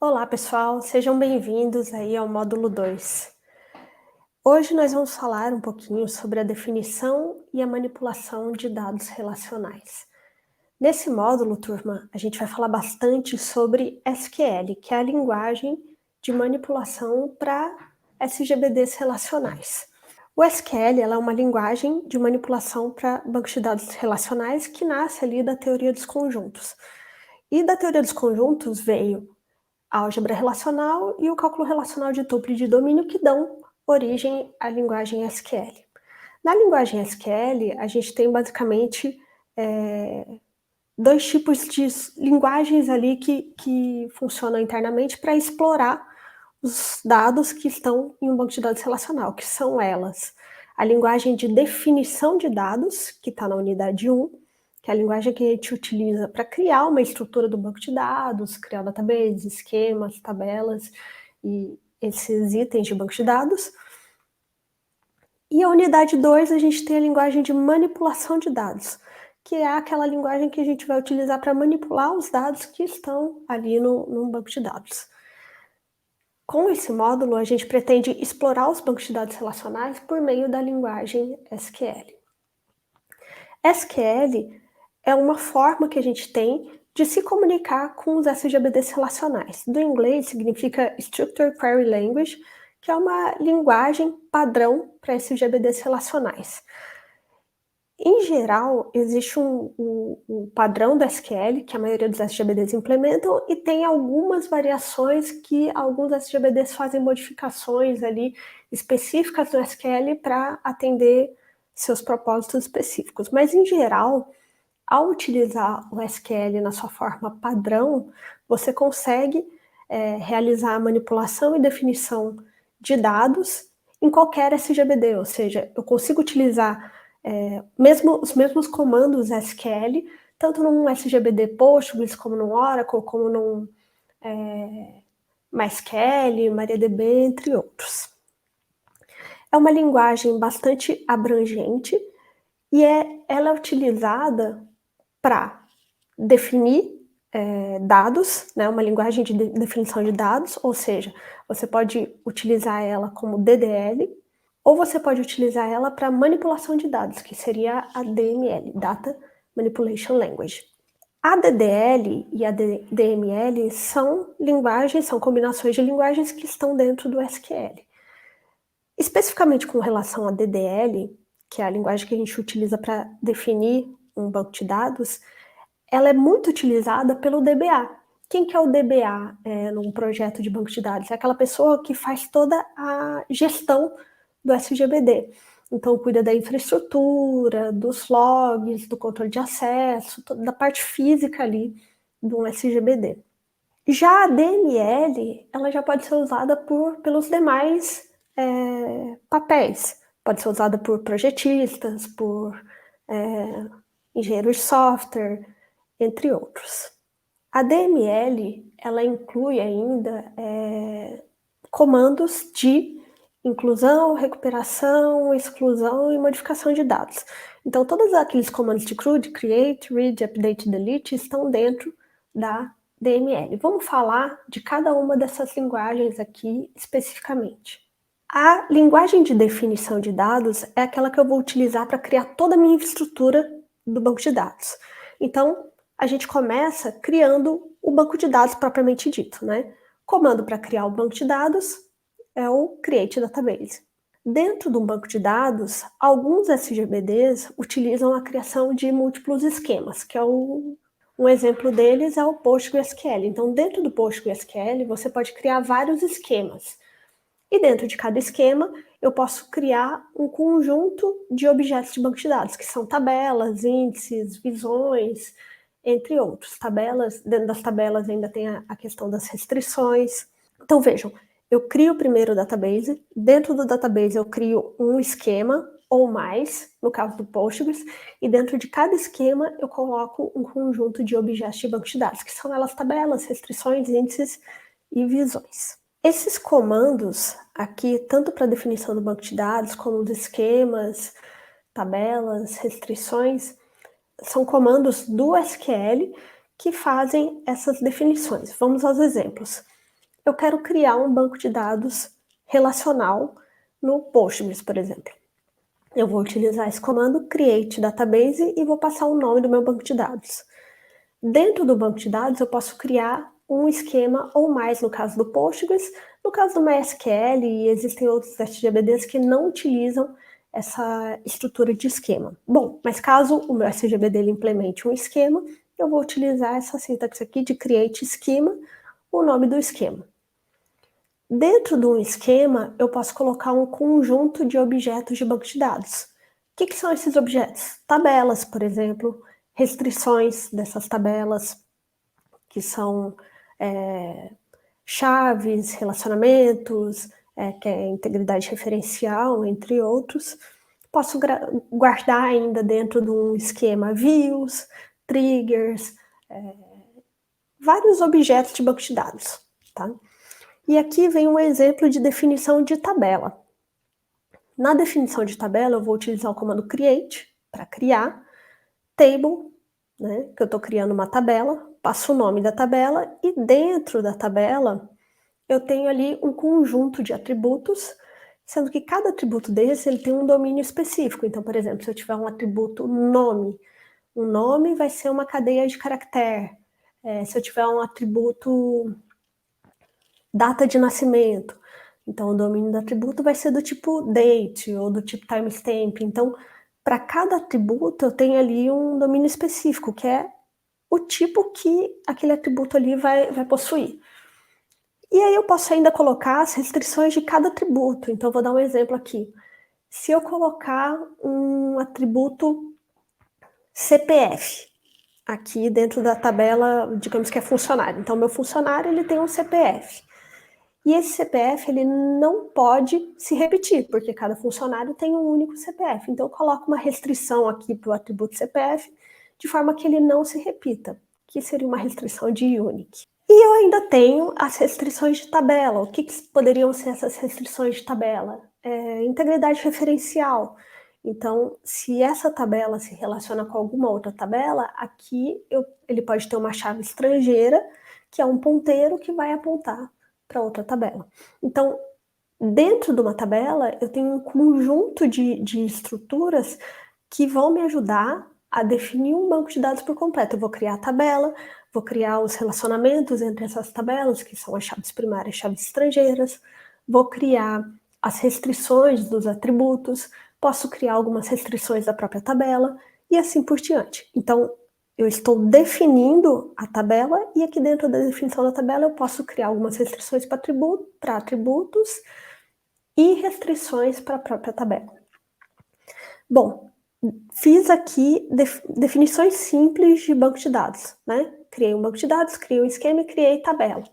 Olá, pessoal, sejam bem-vindos aí ao módulo 2. Hoje nós vamos falar um pouquinho sobre a definição e a manipulação de dados relacionais. Nesse módulo, turma, a gente vai falar bastante sobre SQL, que é a linguagem de manipulação para SGBDs relacionais. O SQL ela é uma linguagem de manipulação para bancos de dados relacionais que nasce ali da teoria dos conjuntos. E da teoria dos conjuntos veio a álgebra relacional e o cálculo relacional de tuple e de domínio que dão origem à linguagem SQL. Na linguagem SQL, a gente tem basicamente dois tipos de linguagens ali que funcionam internamente para explorar os dados que estão em um banco de dados relacional, que são elas a linguagem de definição de dados, que está na unidade 1, que é a linguagem que a gente utiliza para criar uma estrutura do banco de dados, criar databases, esquemas, tabelas e esses itens de banco de dados. E a unidade 2, a gente tem a linguagem de manipulação de dados, que é aquela linguagem que a gente vai utilizar para manipular os dados que estão ali no banco de dados. Com esse módulo, a gente pretende explorar os bancos de dados relacionais por meio da linguagem SQL. SQL é uma forma que a gente tem de se comunicar com os SGBDs relacionais. Do inglês significa Structured Query Language, que é uma linguagem padrão para SGBDs relacionais. Em geral, existe um padrão do SQL, que a maioria dos SGBDs implementam, e tem algumas variações que alguns SGBDs fazem modificações ali específicas do SQL para atender seus propósitos específicos. Mas, em geral, ao utilizar o SQL na sua forma padrão, você consegue realizar a manipulação e definição de dados em qualquer SGBD, ou seja, eu consigo utilizar os mesmos comandos SQL, tanto num SGBD Postgres, como num Oracle, como num MySQL, MariaDB, entre outros. É uma linguagem bastante abrangente e ela é utilizada para definir dados, né, uma linguagem de definição de dados, ou seja, você pode utilizar ela como DDL, ou você pode utilizar ela para manipulação de dados, que seria a DML, Data Manipulation Language. A DDL e a DML são linguagens, são combinações de linguagens que estão dentro do SQL. Especificamente com relação à DDL, que é a linguagem que a gente utiliza para definir um banco de dados, ela é muito utilizada pelo DBA. Quem que é o DBA num projeto de banco de dados? É aquela pessoa que faz toda a gestão do SGBD. Então, cuida da infraestrutura, dos logs, do controle de acesso, da parte física ali do SGBD. Já a DML, ela já pode ser usada pelos demais papéis. Pode ser usada por projetistas, por engenheiros de software, entre outros. A DML, ela inclui ainda comandos de inclusão, recuperação, exclusão e modificação de dados. Então, todos aqueles comandos de CRUD, Create, Read, Update, Delete estão dentro da DML. Vamos falar de cada uma dessas linguagens aqui especificamente. A linguagem de definição de dados é aquela que eu vou utilizar para criar toda a minha infraestrutura do banco de dados. Então, a gente começa criando o banco de dados propriamente dito, né? Comando para criar o banco de dados é o Create Database. Dentro de um banco de dados, alguns SGBDs utilizam a criação de múltiplos esquemas, que é um exemplo deles é o PostgreSQL. Então, dentro do PostgreSQL, você pode criar vários esquemas. E dentro de cada esquema, eu posso criar um conjunto de objetos de banco de dados, que são tabelas, índices, visões, entre outros. Dentro das tabelas ainda tem a questão das restrições. Então, vejam, eu crio primeiro o database, dentro do database eu crio um esquema ou mais, no caso do Postgres, e dentro de cada esquema eu coloco um conjunto de objetos de banco de dados, que são elas tabelas, restrições, índices e visões. Esses comandos aqui, tanto para definição do banco de dados, como dos esquemas, tabelas, restrições, são comandos do SQL que fazem essas definições. Vamos aos exemplos. eu quero criar um banco de dados relacional no Postgres, por exemplo. Eu vou utilizar esse comando create database e vou passar o nome do meu banco de dados. Dentro do banco de dados, eu posso criar um esquema ou mais, no caso do Postgres. No caso do MySQL, existem outros SGBDs que não utilizam essa estrutura de esquema. Bom, mas caso o meu SGBD ele implemente um esquema, eu vou utilizar essa sintaxe aqui de create schema, o nome do esquema. Dentro de um esquema, eu posso colocar um conjunto de objetos de banco de dados. O que são esses objetos? Tabelas, por exemplo, restrições dessas tabelas, que são chaves, relacionamentos, que é integridade referencial, entre outros. Posso guardar ainda dentro de um esquema views, triggers, vários objetos de banco de dados, tá? E aqui vem um exemplo de definição de tabela. Na definição de tabela, eu vou utilizar o comando create para criar, table, né, que eu estou criando uma tabela, passo o nome da tabela e dentro da tabela eu tenho ali um conjunto de atributos, sendo que cada atributo desse ele tem um domínio específico. Então, por exemplo, se eu tiver um atributo nome, o nome vai ser uma cadeia de caractere. Se eu tiver um atributo data de nascimento, então o domínio do atributo vai ser do tipo date ou do tipo timestamp. Então, para cada atributo eu tenho ali um domínio específico, que é o tipo que aquele atributo ali vai possuir. E aí eu posso ainda colocar as restrições de cada atributo. Então, vou dar um exemplo aqui. Se eu colocar um atributo CPF, aqui dentro da tabela, digamos que é funcionário. Então, meu funcionário ele tem um CPF. E esse CPF ele não pode se repetir, porque cada funcionário tem um único CPF. Então, eu coloco uma restrição aqui para o atributo CPF, de forma que ele não se repita, que seria uma restrição de unique. E eu ainda tenho as restrições de tabela. O que poderiam ser essas restrições de tabela? Integridade referencial. Então, se essa tabela se relaciona com alguma outra tabela, aqui ele pode ter uma chave estrangeira, que é um ponteiro que vai apontar para outra tabela. Então, dentro de uma tabela, eu tenho um conjunto de estruturas que vão me ajudar a definir um banco de dados por completo. Eu vou criar a tabela, vou criar os relacionamentos entre essas tabelas, que são as chaves primárias e chaves estrangeiras, vou criar as restrições dos atributos, posso criar algumas restrições da própria tabela, e assim por diante. Então, eu estou definindo a tabela, e aqui dentro da definição da tabela eu posso criar algumas restrições para atributos e restrições para a própria tabela. Bom, fiz aqui definições simples de banco de dados, né? Criei um banco de dados, criei um esquema e criei tabela.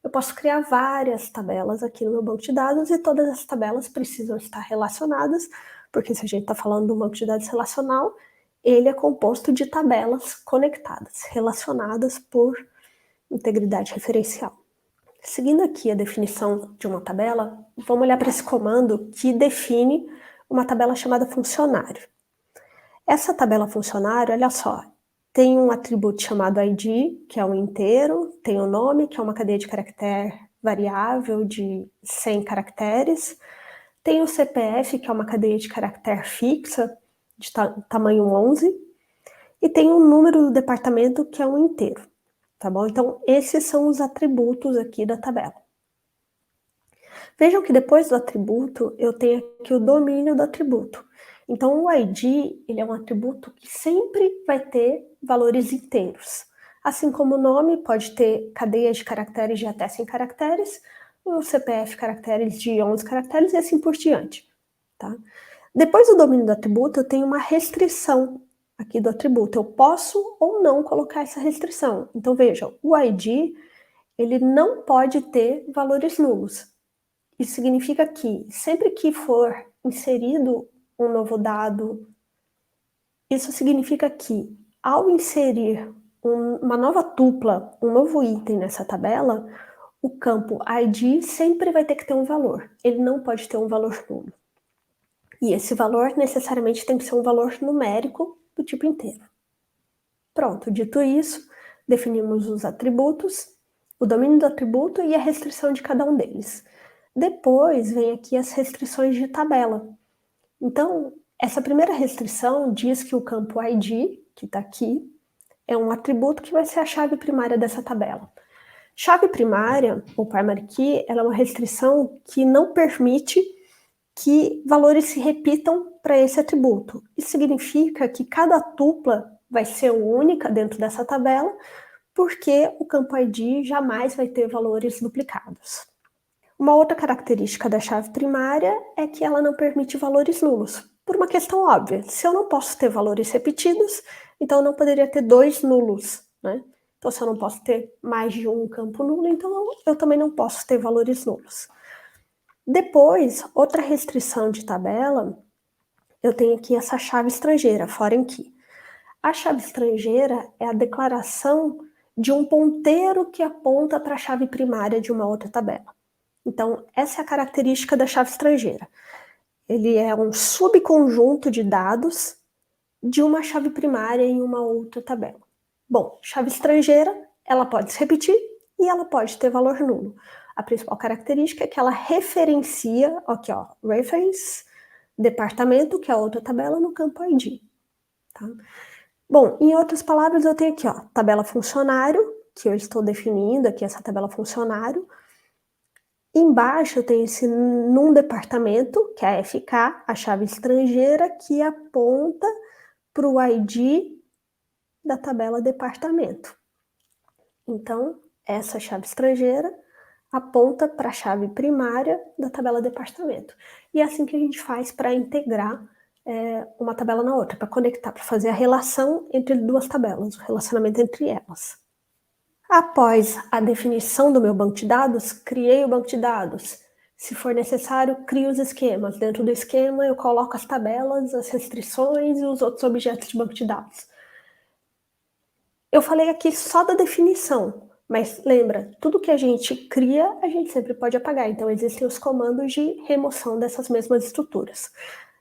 Eu posso criar várias tabelas aqui no meu banco de dados e todas as tabelas precisam estar relacionadas, porque se a gente está falando de um banco de dados relacional, ele é composto de tabelas conectadas, relacionadas por integridade referencial. Seguindo aqui a definição de uma tabela, vamos olhar para esse comando que define uma tabela chamada funcionário. Essa tabela funcionário, olha só, tem um atributo chamado ID, que é um inteiro, tem o nome, que é uma cadeia de caractere variável de 100 caracteres, tem o CPF, que é uma cadeia de caractere fixa, de tamanho 11, e tem o número do departamento, que é um inteiro, tá bom? Então, esses são os atributos aqui da tabela. Vejam que depois do atributo, eu tenho aqui o domínio do atributo. Então, o ID, ele é um atributo que sempre vai ter valores inteiros. Assim como o nome pode ter cadeias de caracteres de até 100 caracteres, o CPF caracteres de 11 caracteres e assim por diante, tá? Depois do domínio do atributo, eu tenho uma restrição aqui do atributo. Eu posso ou não colocar essa restrição. Então, vejam, o ID, ele não pode ter valores nulos. Isso significa que sempre que for inserido um novo dado, isso significa que ao inserir uma nova tupla, um novo item nessa tabela, o campo ID sempre vai ter que ter um valor. Ele não pode ter um valor nulo. E esse valor necessariamente tem que ser um valor numérico do tipo inteiro. Pronto, dito isso, definimos os atributos, o domínio do atributo e a restrição de cada um deles. Depois vem aqui as restrições de tabela. Então, essa primeira restrição diz que o campo ID, que está aqui, é um atributo que vai ser a chave primária dessa tabela. Chave primária, ou primary key, ela é uma restrição que não permite que valores se repitam para esse atributo. Isso significa que cada tupla vai ser única dentro dessa tabela, porque o campo ID jamais vai ter valores duplicados. Uma outra característica da chave primária é que ela não permite valores nulos, por uma questão óbvia. Se eu não posso ter valores repetidos, então eu não poderia ter 2 nulos, né? Então, se eu não posso ter mais de um campo nulo, então eu também não posso ter valores nulos. Depois, outra restrição de tabela, eu tenho aqui essa chave estrangeira, foreign key. A chave estrangeira é a declaração de um ponteiro que aponta para a chave primária de uma outra tabela. Então, essa é a característica da chave estrangeira. Ele é um subconjunto de dados de uma chave primária em uma outra tabela. Bom, chave estrangeira, ela pode se repetir e ela pode ter valor nulo. A principal característica é que ela referencia, aqui ó, reference, departamento, que é a outra tabela, no campo ID. Tá? Bom, em outras palavras, eu tenho aqui, ó, tabela funcionário, que eu estou definindo aqui, essa tabela funcionário. Embaixo eu tenho esse num departamento, que é a FK, a chave estrangeira, que aponta para o ID da tabela departamento. Então, essa chave estrangeira aponta para a chave primária da tabela departamento. E é assim que a gente faz para integrar uma tabela na outra, para conectar, para fazer a relação entre duas tabelas, o relacionamento entre elas. Após a definição do meu banco de dados, criei o banco de dados. Se for necessário, crio os esquemas. Dentro do esquema, eu coloco as tabelas, as restrições e os outros objetos de banco de dados. Eu falei aqui só da definição, mas lembra, tudo que a gente cria, a gente sempre pode apagar. Então, existem os comandos de remoção dessas mesmas estruturas.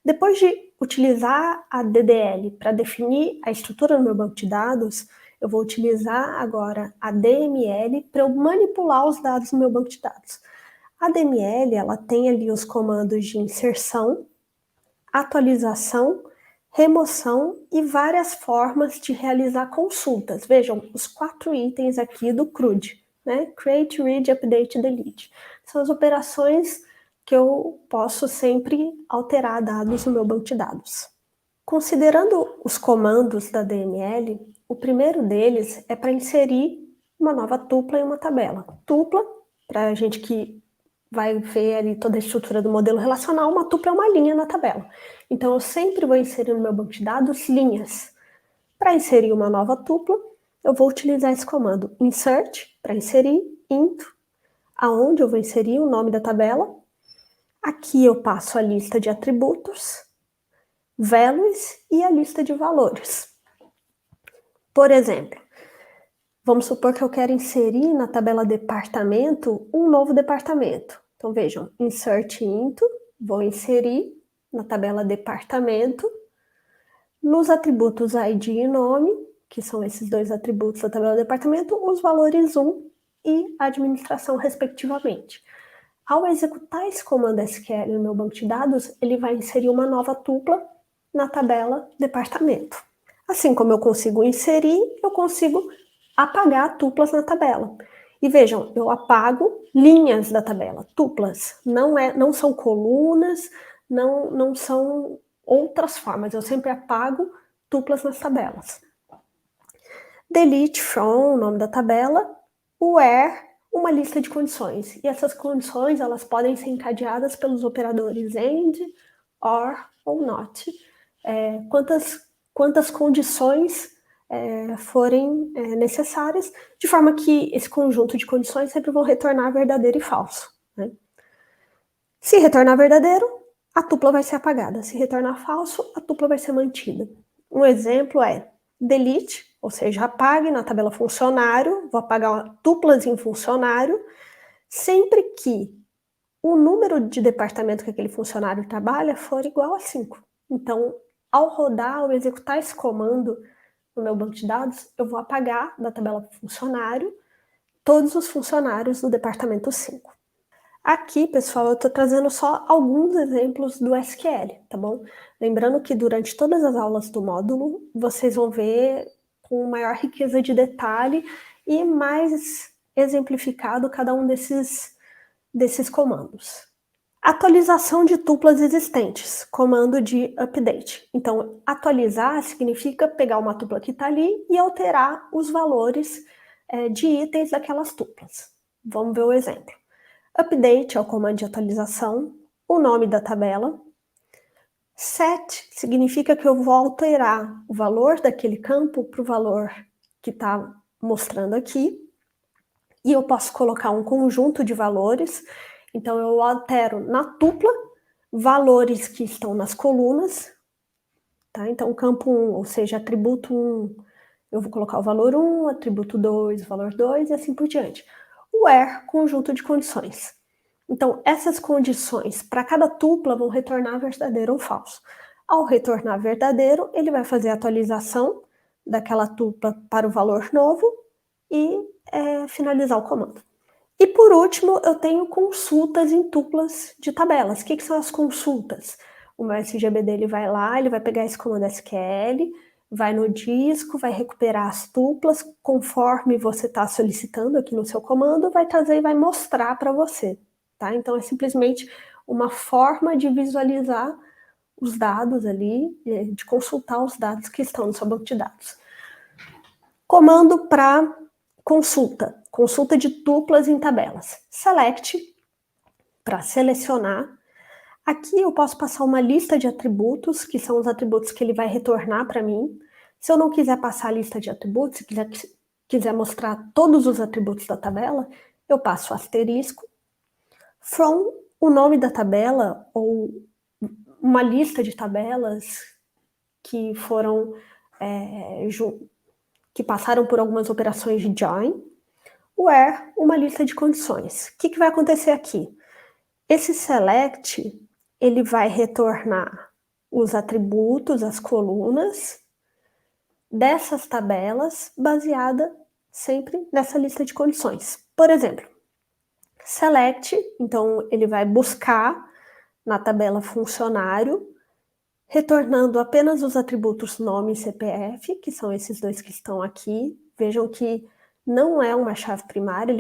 Depois de utilizar a DDL para definir a estrutura do meu banco de dados, eu vou utilizar agora a DML para eu manipular os dados no meu banco de dados. A DML, ela tem ali os comandos de inserção, atualização, remoção e várias formas de realizar consultas. Vejam, os 4 itens aqui do CRUD, né? Create, Read, Update, Delete. São as operações que eu posso sempre alterar dados no meu banco de dados. Considerando os comandos da DML, o primeiro deles é para inserir uma nova tupla em uma tabela. Tupla, para a gente que vai ver ali toda a estrutura do modelo relacional, uma tupla é uma linha na tabela. Então, eu sempre vou inserir no meu banco de dados linhas. Para inserir uma nova tupla, eu vou utilizar esse comando insert, para inserir, int, aonde eu vou inserir o nome da tabela. Aqui eu passo a lista de atributos, values e a lista de valores. Por exemplo, vamos supor que eu quero inserir na tabela departamento um novo departamento. Então vejam, insert into, vou inserir na tabela departamento, nos atributos ID e nome, que são esses 2 atributos da tabela departamento, os valores 1 e administração, respectivamente. Ao executar esse comando SQL no meu banco de dados, ele vai inserir uma nova tupla na tabela departamento. Assim como eu consigo inserir, eu consigo apagar tuplas na tabela. E vejam, eu apago linhas da tabela, tuplas. Não são colunas, não são outras formas. Eu sempre apago tuplas nas tabelas. Delete from, o nome da tabela. Where, uma lista de condições. E essas condições, elas podem ser encadeadas pelos operadores AND, OR ou NOT. Quantas condições forem necessárias, de forma que esse conjunto de condições sempre vão retornar verdadeiro e falso. Né? Se retornar verdadeiro, a tupla vai ser apagada. Se retornar falso, a tupla vai ser mantida. Um exemplo é delete, ou seja, apague na tabela funcionário, vou apagar tuplas em funcionário, sempre que o número de departamento que aquele funcionário trabalha for igual a 5. Então, ao rodar, ao executar esse comando no meu banco de dados, eu vou apagar da tabela funcionário todos os funcionários do departamento 5. Aqui, pessoal, eu estou trazendo só alguns exemplos do SQL, tá bom? Lembrando que durante todas as aulas do módulo, vocês vão ver com maior riqueza de detalhe e mais exemplificado cada um desses comandos. Atualização de tuplas existentes, comando de update. Então, atualizar significa pegar uma tupla que está ali e alterar os valores de itens daquelas tuplas. Vamos ver o exemplo. Update é o comando de atualização, o nome da tabela. Set significa que eu vou alterar o valor daquele campo para o valor que está mostrando aqui. E eu posso colocar um conjunto de valores. Então, eu altero na tupla valores que estão nas colunas. Tá? Então, campo 1, ou seja, atributo 1, eu vou colocar o valor 1, atributo 2, o valor 2 e assim por diante. Where, conjunto de condições. Então, essas condições para cada tupla vão retornar verdadeiro ou falso. Ao retornar verdadeiro, ele vai fazer a atualização daquela tupla para o valor novo e finalizar o comando. E por último, eu tenho consultas em tuplas de tabelas. O que são as consultas? O meu SGBD ele vai lá, ele vai pegar esse comando SQL, vai no disco, vai recuperar as tuplas conforme você está solicitando aqui no seu comando, vai trazer e vai mostrar para você. Tá? Então é simplesmente uma forma de visualizar os dados ali, de consultar os dados que estão no seu banco de dados. Comando para consulta de tuplas em tabelas. Select, para selecionar. Aqui eu posso passar uma lista de atributos, que são os atributos que ele vai retornar para mim. Se eu não quiser passar a lista de atributos, se quiser mostrar todos os atributos da tabela, eu passo asterisco. From, o nome da tabela, ou uma lista de tabelas que foram que passaram por algumas operações de join. Where, uma lista de condições. O que vai acontecer aqui? Esse select, ele vai retornar os atributos, as colunas dessas tabelas, baseada sempre nessa lista de condições. Por exemplo, select, então ele vai buscar na tabela funcionário, retornando apenas os atributos nome e CPF, que são esses dois que estão aqui. Vejam que não é uma chave primária,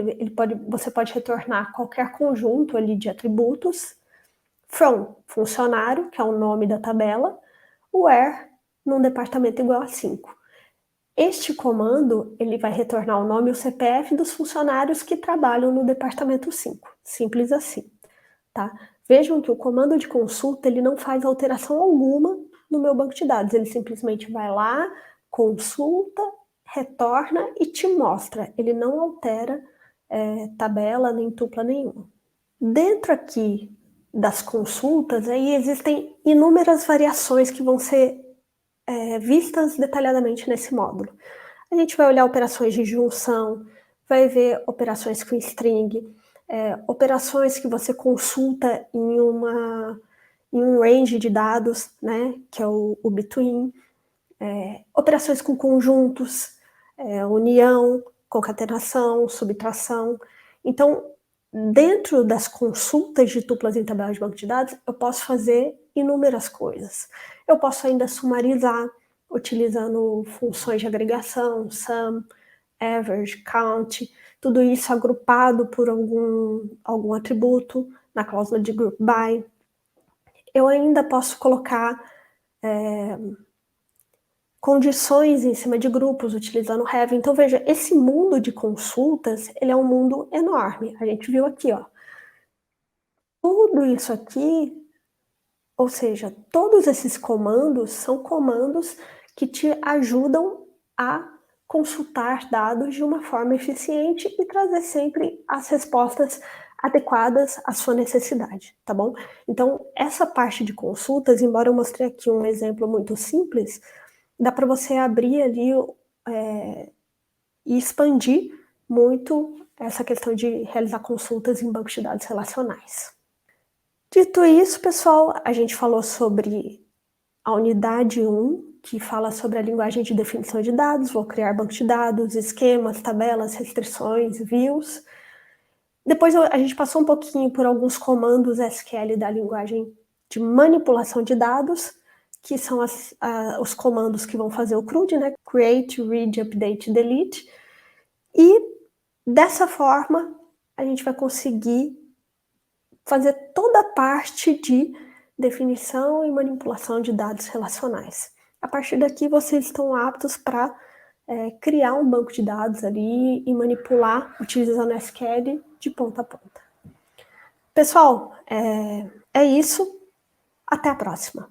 você pode retornar qualquer conjunto ali de atributos. From, funcionário, que é o nome da tabela. Where, num departamento igual a 5. Este comando, ele vai retornar o nome e o CPF dos funcionários que trabalham no departamento 5. Simples assim, tá? Vejam que o comando de consulta, ele não faz alteração alguma no meu banco de dados. Ele simplesmente vai lá, consulta, retorna e te mostra. Ele não altera tabela nem tupla nenhuma. Dentro aqui das consultas, aí existem inúmeras variações que vão ser vistas detalhadamente nesse módulo. A gente vai olhar operações de junção, vai ver operações com string, operações que você consulta em um range de dados, né, que é o between, operações com conjuntos, união, concatenação, subtração. Então, dentro das consultas de tuplas em tabela de banco de dados, eu posso fazer inúmeras coisas. Eu posso ainda sumarizar, utilizando funções de agregação, sum, average, count, tudo isso agrupado por algum atributo na cláusula de group by. Eu ainda posso colocar condições em cima de grupos, utilizando have. Então, veja, esse mundo de consultas, ele é um mundo enorme. A gente viu aqui, ó. Tudo isso aqui, ou seja, todos esses comandos são comandos que te ajudam a consultar dados de uma forma eficiente e trazer sempre as respostas adequadas à sua necessidade, tá bom? Então, essa parte de consultas, embora eu mostrei aqui um exemplo muito simples, dá para você abrir ali e expandir muito essa questão de realizar consultas em bancos de dados relacionais. Dito isso, pessoal, a gente falou sobre a unidade 1 que fala sobre a linguagem de definição de dados, vou criar banco de dados, esquemas, tabelas, restrições, views. Depois a gente passou um pouquinho por alguns comandos SQL da linguagem de manipulação de dados, que são os comandos que vão fazer o CRUD, né? Create, Read, Update, Delete. E dessa forma, a gente vai conseguir fazer toda a parte de definição e manipulação de dados relacionais. A partir daqui, vocês estão aptos para criar um banco de dados ali e manipular utilizando SQL de ponta a ponta. Pessoal, é isso. Até a próxima.